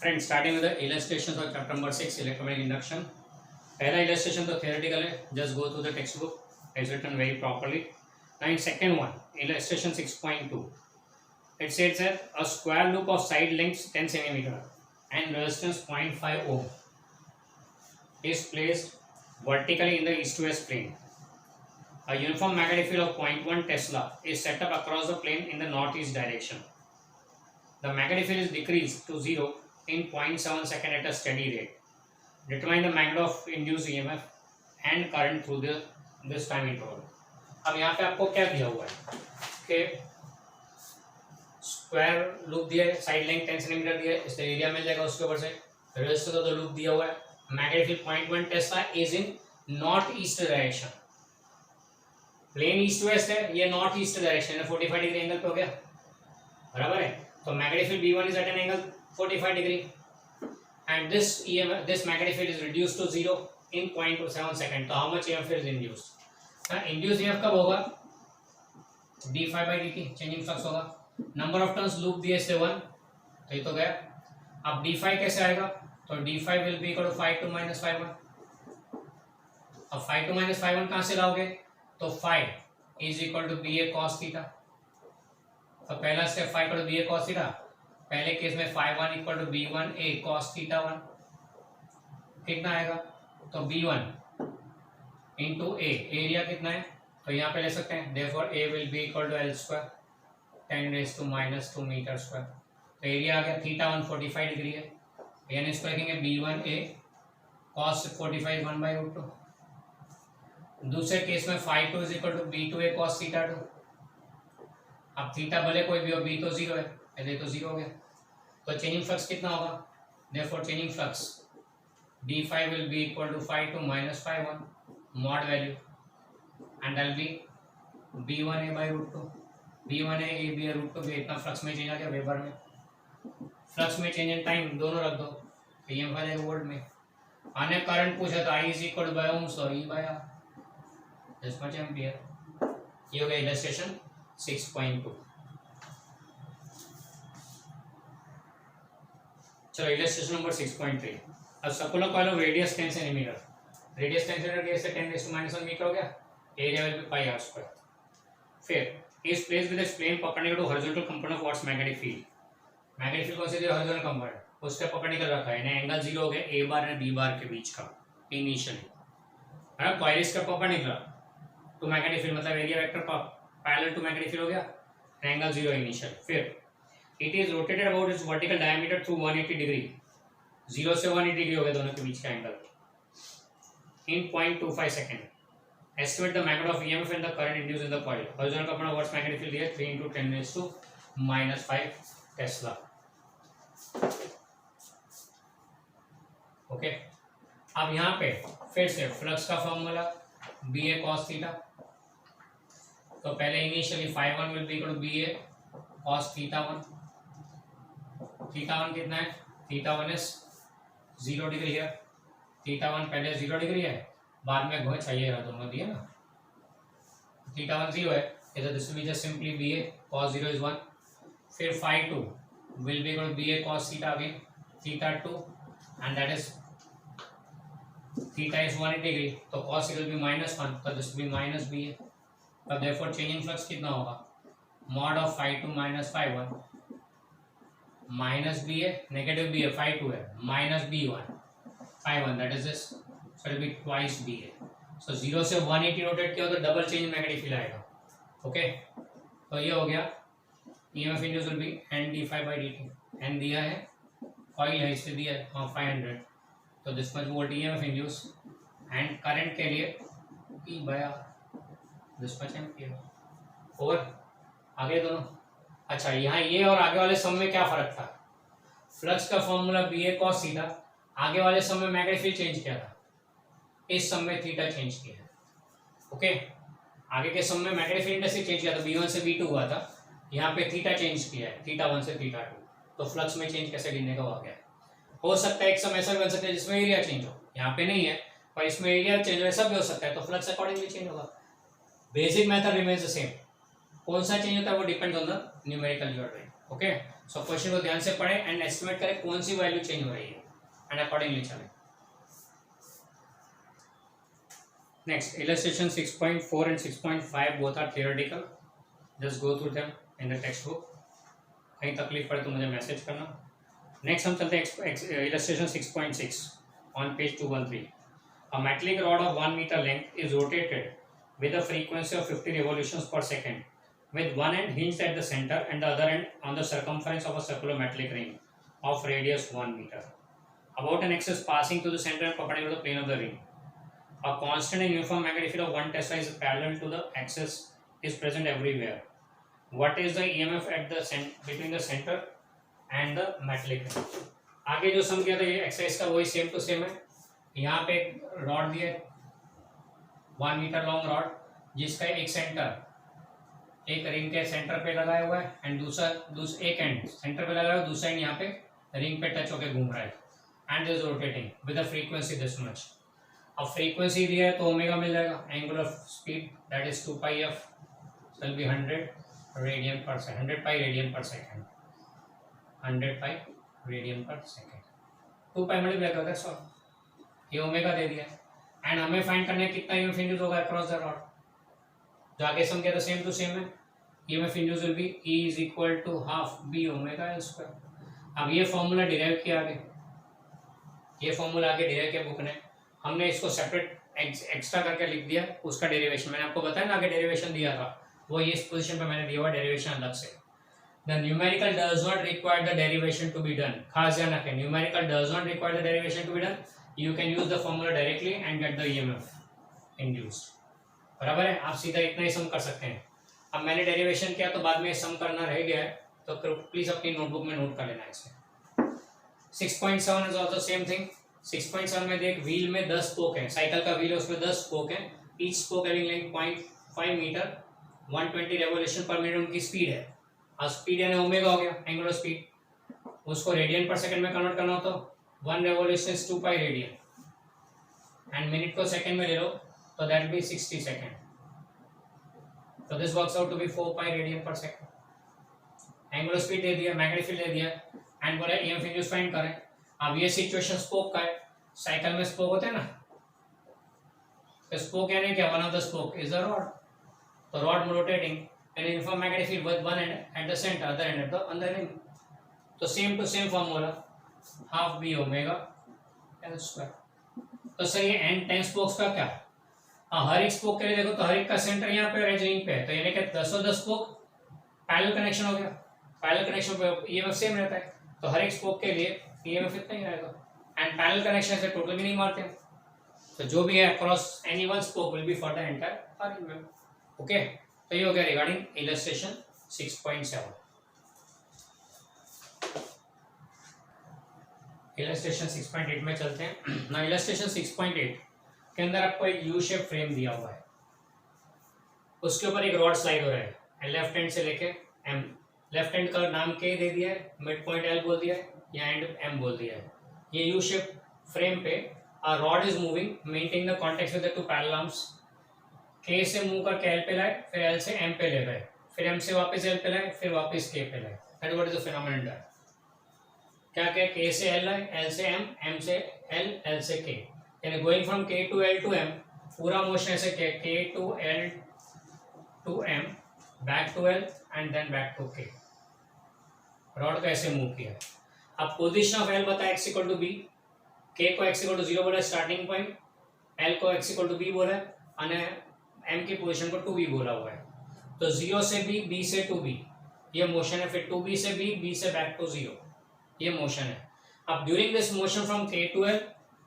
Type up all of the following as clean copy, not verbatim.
Friends, starting with the illustrations of chapter number 6 electromagnetic induction. पहला illustration तो theoretical है, just go through the textbook, it's written very properly. Now in second one, illustration 6.2, it states that a square loop of side length 10 cm and resistance 0.5 ohm is placed vertically in the east to west plane. A uniform magnetic field of 0.1 Tesla is set up across the plane in the northeast direction. The magnetic field is decreased to 0 in 0.7 second at a steady rate. Determine the magnitude of induced EMF and current through this time interval. अब यहाँ पे आपको क्या दिया हुआ है कि square loop दिया है, साइड लेंथ 10 सेंटीमीटर दिया है, इससे एरिया मिल जाएगा उसके ऊपर से। रेजिस्टेंस ऑफ द लूप दिया हुआ है, magnetic field 0.1 tesla is in north east direction. Plane east west है, ये नॉर्थ ईस्ट डायरेक्शन है, 45 डिग्री एंगल पे हो गया, बराबर है। तो magnetic field B1 is at an angle 45 degree and this magnetic field is reduced to 0 in 0.27 second. तो how much EMF is induced? Induced EMF कब होगा? d∅dt, चेंजिंग फ्लक्स होगा। नंबर ऑफ टर्न्स लूप दिए से 1, तो ये तो गया। अब d∅ कैसे आएगा? तो d∅ will be equal to 5 2 - 5 1। अब 5 2 - 5 1 कहां से लाओगे? तो 5 is equal to BA cos theta. तो पहला step 5 equal to BA cos theta, पहले केस में 5 1 equal to B1A cos theta 1 कितना आएगा? तो B1 इंटू A, एरिया कितना है? तो यहाँ पे ले सकते हैं, therefore A will be equal to L square 10⁻⁻² metre square. तो एरिया आ गया, थीटा 1 45 डिग्री है, यानी इसको लिखेंगे B1A cos 45 1/√2। दूसरे केस में 5 2 is equal to B2A cos theta 2। अब थीटा भले कोई भी हो, B तो 0 है, पहले तो 0 हो गया। तो चेंजिंग फ्लक्स कितना होगा? Therefore changing flux d∅ will be equal to 5 2 - 5 1 mod value and that'll be B1A/√2। B1A A B √2 भी इतना फ्लक्स में चेंज आ गया वेबर में। फ्लक्स में चेंज इन टाइम दोनों रख दो, तो ये आ जाएगा वोल्ट में। आने करंट पूछा तो I is equal to by ohms और E by R, this much ampere. ये हो गया इलस्ट्रेशन 6.2। चलो इलस्ट्रेशन नंबर 6.3। अब circular coil of radius 10 centimetre, radius 10 centimetre से 10⁻⁻1 मीटर हो गया, area will be πr square. फिर is place with plane perpendicular to horizontal component of what's magnetic field. Magnetic field कौन से दिया? हॉरिजॉन्टल कंपोनेंट, उसके perpendicular रखा है, यानी एंगल 0 हो गया A बार और B बार के बीच का इनिशियली, है ना। कॉइल इसका परपेंडिकुलर टू मैग्नेटिक फील्ड, मतलब area vector parallel to magnetic field हो गया, एंगल 0 इनिशियल। फिर it is rotated about its vertical diameter through 180 degree, 0 से 180 डिग्री हो गया दोनों के बीच का angle, in 0.25 second. Estimate the magnitude of EMF and the current induced in the coil. Horizontal component of Watt's magnetic field here 3 × 10⁻⁻5 Tesla. Okay, अब यहाँ पे फिर से फ्लक्स का फॉर्मूला BA cos थीटा। तो पहले initially 5 1 will be equal to BA cos theta 1। Theta 1 कितना है? थीटा 1 इज 0 डिग्री है। थीटा 1 पहले 0 डिग्री है, बाद में घोष चाहिए रहा, दोनों दिए ना। थीटा 1 0 है, तो this will be just simply BA cos 0 is 1। फिर 5 2 will be equal to BA cos theta again theta 2 and that is theta is 180 degree, तो cos विल बी -1, तो दिस विल बी -BA। तो therefore changing flux कितना होगा? Mod of 5 2 - 5 1 -BA, negative BA 5 2 है, -B1 5 1, that is this, so it will be twice BA। so 0 से 180 rotate किया तो double change magnetic field आएगा। Okay, तो ये हो गया EMF induce will B N d∅dt। N दिया है, कॉइल है, इससे दिया है 500, तो this much volt EMF induce and current के लिए E by R, this much ampere. और आगे दोनों, अच्छा यहाँ ये और आगे वाले सम में क्या फर्क था? फ्लक्स का फॉर्मूला BA cos थीटा, आगे वाले सम में मैग्नेटिक फील्ड चेंज किया था, इस सम में थीटा चेंज किया है। ओके, आगे के सम में मैग्नेटिक फील्ड से चेंज किया था, B1 से B2 हुआ था, यहाँ पे थीटा चेंज किया है, थीटा 1 से थीटा 2। तो फ्लक्स में चेंज कैसे गिनने का आ गया। हो सकता है एक सम ऐसा भी बन सकता है जिसमें एरिया चेंज हो, यहाँ पे नहीं है, पर इसमें एरिया चेंज हो, ऐसा भी हो सकता है, तो फ्लक्स अकॉर्डिंगली चेंज होगा। Basic method remains the same, कौन सा चेंज होता है वो depends on the numerical you are doing. Okay, so question को ध्यान से पढ़े एंड एस्टिमेट करें कौन सी वैल्यू चेंज हो रही है एंड अकॉर्डिंगली चले। Next illustration 6.4 and 6.5 both are theoretical, just go through them in the textbook, कहीं तकलीफ पड़े तो मुझे मैसेज करना। नेक्स्ट हम चलते हैं illustration 6.6 on page 213। A metallic rod of 1 meter length is rotated with a frequency of 50 revolutions per second, with one end hinged at the center and the other end on the circumference of a circular metallic ring of radius 1 meter. About an axis passing through the center and perpendicular to the plane of the ring. A constant and uniform magnetic field of 1 Tesla is parallel to the axis is present everywhere. What is the EMF at the between the center and the metallic ring? आगे जो सम किया था ये exercise का वही same to same है। यहाँ पे एक रॉड दिया 1 मीटर लॉन्ग रॉड जिसका एक सेंटर एक रिंग के सेंटर पे लगाया हुआ है एंड दूसरा एक एंड सेंटर पे लगाया हुआ है, दूसरा एंड यहाँ पे रिंग पे टच होकर घूम रहा है and is rotating with a frequency this much. अब फ्रीक्वेंसी दिया है तो ओमेगा मिल जाएगा, angular speed that is 2πf will be 100 radian per second, 100 pi radian per second, 100 pi radian per second, 2π multiply कर दो, ये ओमेगा दे दिया एंड हमें फाइंड करना है कितना ईएमएफ इंड्यूस होगा अक्रॉस द रॉड। जो आगे सम किया था सेम टू सेम है, EMF induce will be E is equal to half B omega L square. अब ये फॉर्मूला डिराइव किया आगे, ये फॉर्मूला आगे डिराइव किया बुक ने, हमने इसको सेपरेट एक्स्ट्रा करके लिख दिया उसका डेरिवेशन। मैंने आपको बताया ना आगे डेरिवेशन दिया था, वो ये इस पोजीशन पे मैंने दिया हुआ डेरिवेशन अलग से। The numerical does not require the derivation to be done, खास ध्यान रखें, numerical does not require the derivation to be done, you can use the formula directly and get the EMF induced. बराबर है, आप सीधा इतना ही सम कर सकते हैं। अब मैंने डेरिवेशन किया तो बाद में सम करना रह गया है तो प्लीज अपनी नोटबुक में नोट कर लेना इसे। 6.7 इज ऑल्सो सेम थिंग। 6.7 में देख व्हील में 10 स्पोक है, साइकिल का व्हील है उसमें 10 स्पोक है, each spoke having length 0.5 metre, 120 revolution per minute उनकी स्पीड है। अब स्पीड यानी ओमेगा हो गया एंगुलर स्पीड, उसको रेडियन पर सेकंड में कन्वर्ट करना हो तो 1 revolution is 2π radian and minute को सेकंड में ले लो तो दैट बी 60 सेकंड, तो this works out to be 4π radian per second. Angular speed दे दिया, मैग्नेटिक फील्ड दे दिया एंड बोला ईएमएफ इंड्यूस फाइंड करें। अब ये सिचुएशन स्पोक का है, साइकिल में स्पोक होते हैं ना, तो स्पोक यानी क्या, one of the spoke is the rod, तो rod rotating and uniform magnetic field with one end at the centre, other end at the अंदर रिंग, तो same to same formula half B omega L square. तो sir ये N 10 spokes का क्या, हाँ हर एक spoke के लिए देखो तो हर एक का सेंटर यहाँ पे रेंज रिंग पे है, तो यानी कि 10 स्पोक पैरेलल कनेक्शन हो गया, पैरेलल कनेक्शन पे ईएमएफ सेम रहता है, तो हर एक स्पोक के लिए ईएमएफ इतना ही रहेगा एंड पैरेलल कनेक्शन से टोटल भी नहीं मारते हैं, तो जो भी है across any one spoke will be for the entire arrangement. Okay, तो ये हो गया रिगार्डिंग इलस्ट्रेशन 6.7। इलस्ट्रेशन 6.8 में चलते हैं ना। इलस्ट्रेशन 6.8 के अंदर आपको एक यू शेप फ्रेम दिया हुआ है, उसके ऊपर एक रॉड स्लाइड हो रहा है लेफ्ट हैंड से लेके एम, लेफ्ट हैंड का नाम के दे दिया है, मिड पॉइंट एल बोल दिया है या एंड एम बोल दिया है। ये यू शेप फ्रेम पे a rod is moving maintaining the contact with the two parallel arms, K से मूव करके L पे लाए, फिर L से M पे ले गए, फिर M से वापस L पे लाए, फिर वापस K पे लाए, that what is the phenomenon there? क्या क्या K से L आए, L से M, M से L, L से K, यानी going from K to L to M पूरा मोशन ऐसे K to L to M, back to L and then back to K, rod को ऐसे मूव किया। अब पोजीशन ऑफ L बताया x इक्वल टू बी, K को x इक्वल टू 0 बोला स्टार्टिंग पॉइंट, L को x इक्वल टू b बोला है और M की पोजीशन को 2b बोला हुआ है, तो 0 से b, b से 2b ये मोशन है, फिर 2b से b, b से बैक टू 0 ये मोशन है। अब during this motion from K to L,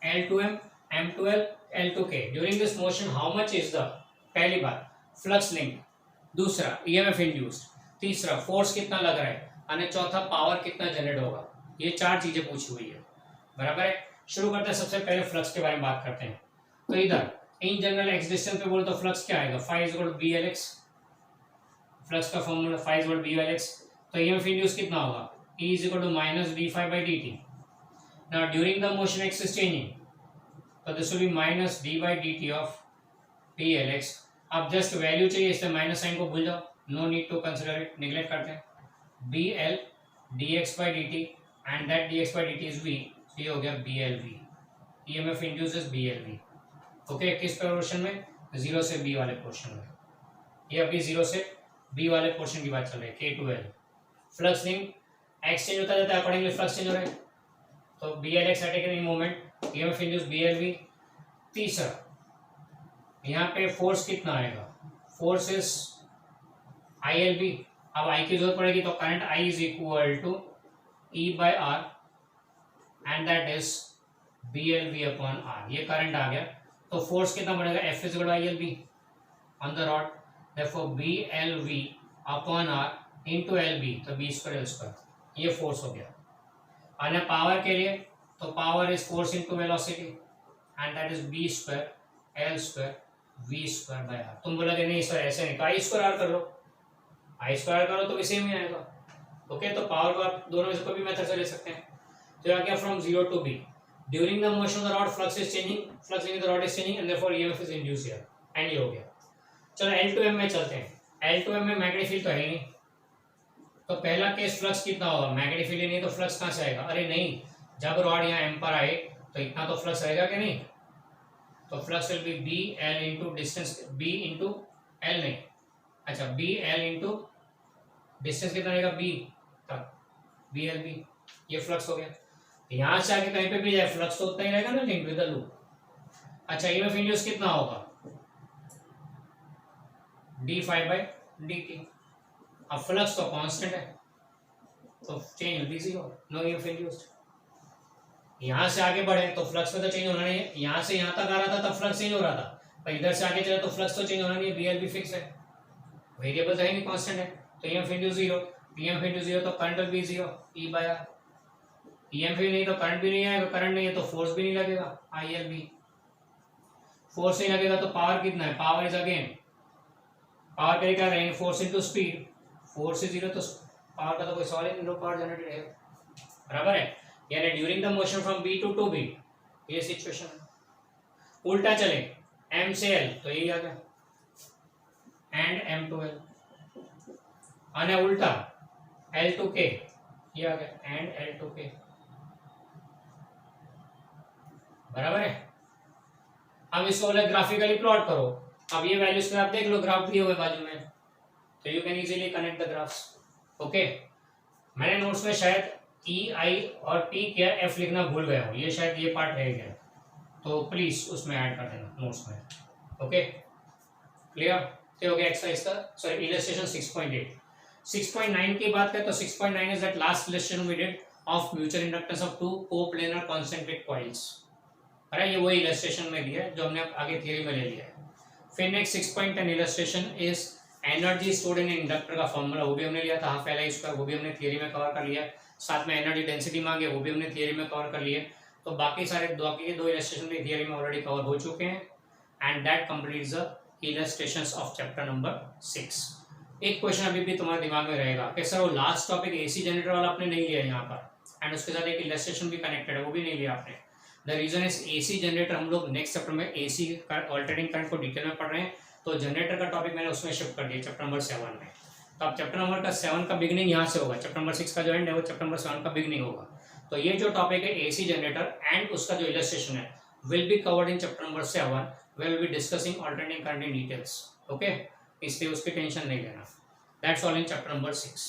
L to M, M to L, L to K, during this motion how much is the, पहली बात फ्लक्स लिंक, दूसरा EMF induced, तीसरा force कितना लग रहा है और चौथा पावर कितना जनरेट होगा, ये 4 चीजें पूछी हुई है। बराबर है, शुरू करते हैं सबसे पहले फ्लक्स के बारे में बात करते हैं। तो इधर इन जनरल एक्स डिस्टेंस पे बोले तो फ्लक्स क्या आएगा, phi is equal to B L X, flux का formula phi is equal to B L X, तो ईएमएफ इंड्यूस कितना होगा, E is equal to minus D phi by D T. Now during the motion X is changing, तो this will be minus D by D T of B L X. अब just value चाहिए इसलिए minus sign को भूल जाओ, no need to consider it, neglect करते हैं। B L d x by D t and that d x by D t is v, ये हो गया B L V, E M F induce is B L V. Okay, किस portion में, zero से B वाले portion में, ये अभी जीरो से बी वाले पोर्शन की बात चल रही है, K to L. Flux link exchange होता जाता है, अकॉर्डिंगली फ्लक्स चेंज हो रहा है, तो B L x in movement, E M F induce B L V. तीसरा, यहाँ पे फोर्स कितना आएगा, force is I L B. अब आई की जरूरत पड़ेगी तो current I is equal to E by R and that is B L V upon R, ये करंट आ गया। तो फोर्स कितना बढ़ेगा, F is equal I L B on the rod, therefore B L V upon R into L B, तो B square L square, ये force हो गया। और पावर के लिए तो power is force into velocity and that is B square L square V square by R. तुम बोलोगे नहीं सर ऐसे नहीं, तो आई स्क्वायर आर कर लो, आई स्क्वायर करो तो भी सेम ही आएगा। ओके, तो पावर को आप दोनों में से कोई भी मेथड से ले सकते हैं। तो आ गया from zero to B, during the motion of the rod flux is changing, flux in the rod is changing and therefore EMF is induced here, and ये हो गया। चलो L2M में चलते हैं। L2M में मैग्नेटिक फील्ड तो है ही नहीं, तो पहला केस फ्लक्स कितना होगा, मैग्नेटिक फील्ड ही नहीं तो फ्लक्स कहाँ से आएगा, अरे नहीं, जब रॉड यहाँ एम पर आए तो इतना तो फ्लक्स आएगा कि नहीं, तो flux will be B L into distance, B into L नहीं, अच्छा बी एल इंटू डिस्टेंस कितना रहेगा बी तक, बी एल बी, ये फ्लक्स हो गया। यहाँ से आगे कहीं पे भी जाए फ्लक्स तो उतना ही रहेगा ना, लिंक विद द लूप। अच्छा ईएमएफ इंड्यूस कितना होगा, d phi by D t. अब फ्लक्स तो कांस्टेंट है तो change will be zero, no EMF induced. यहाँ से आगे बढ़े तो फ्लक्स में तो चेंज होना नहीं है, यहाँ से यहाँ तक आ रहा था तब फ्लक्स चेंज हो रहा था, पर इधर से आगे चले तो फ्लक्स तो चेंज होना नहीं है, बी एल बी फिक्स है, वेरिएबल है नहीं, कांस्टेंट है, तो EMF induce zero, EMF induce zero तो current will be zero, E by R. EMF नहीं तो करंट भी नहीं आएगा, करंट नहीं है तो फोर्स भी नहीं लगेगा, आई एल बी। फोर्स नहीं लगेगा तो पावर कितना है, पावर इज अगेन, पावर क्या रहेंगे, force into speed, force is zero तो पावर का तो कोई सवाल ही नहीं, नो पावर जनरेटेड है, बराबर है। यानी during the motion from B to B, ये सिचुएशन है। उल्टा चले एम से एल तो यही आ गया, एंड एम टू एल, और उल्टा एल टू के, ये आ गया एंड एल टू के, बराबर है। अब इसको ग्राफिकली प्लॉट करो, अब ये वैल्यूज आप देख लो, ग्राफ दिए हुए बाजू में, तो you can easily connect the graphs. Okay, मैंने नोट्स में शायद ई आई और टी क्या एफ लिखना भूल गया हूँ, ये शायद ये पार्ट रह गया, तो प्लीज उसमें ऐड कर देना नोट्स में। ओके क्लियर, तो हो गया एक्सरसाइज का, सॉरी इलस्ट्रेशन 6.8। 6.9 की बात करें तो 6.9 is that last illustration we did of mutual inductance of two coplanar concentric coils. अरे ये वही इलस्ट्रेशन में दिया है जो हमने आगे थियरी में ले लिया है। फिर next 6.10 illustration is energy stored in inductor का फॉर्मूला, वो भी हमने लिया था, हाफ एल आई स्क्वायर, वो भी हमने थियरी में कवर कर लिया। साथ में एनर्जी डेंसिटी मांगे, वो भी हमने थियरी में कवर कर लिए। तो बाकी सारे बाकी दो इलस्ट्रेशन भी थियरी में ऑलरेडी कवर हो चुके हैं, and that completes the illustrations of chapter number 6। एक क्वेश्चन अभी भी तुम्हारे दिमाग में रहेगा कि सर वो लास्ट टॉपिक एसी जनरेटर वाला आपने नहीं लिया यहाँ पर, एंड उसके साथ एक इलस्ट्रेशन भी कनेक्टेड है, वो भी नहीं लिया आपने। The reason is AC generator हम लोग नेक्स्ट चैप्टर में एसी ऑल्टरनेटिंग करंट को डिटेल में पढ़ रहे हैं, तो जनरेटर का टॉपिक मैंने उसमें शिफ्ट कर दिया चैप्टर नंबर 7 में। तो अब चैप्टर नंबर 7 का बिगनिंग यहाँ से होगा, चैप्टर नंबर 6 का जो एंड है वो चैप्टर नंबर 7 का बिगनिंग होगा। तो ये जो टॉपिक है एसी जनरेटर एंड उसका जो इलस्ट्रेशन है will be covered in chapter number 7, will be discussing alternating current in details. Okay, इसलिए उसकी टेंशन नहीं लेना। That's all in chapter number 6।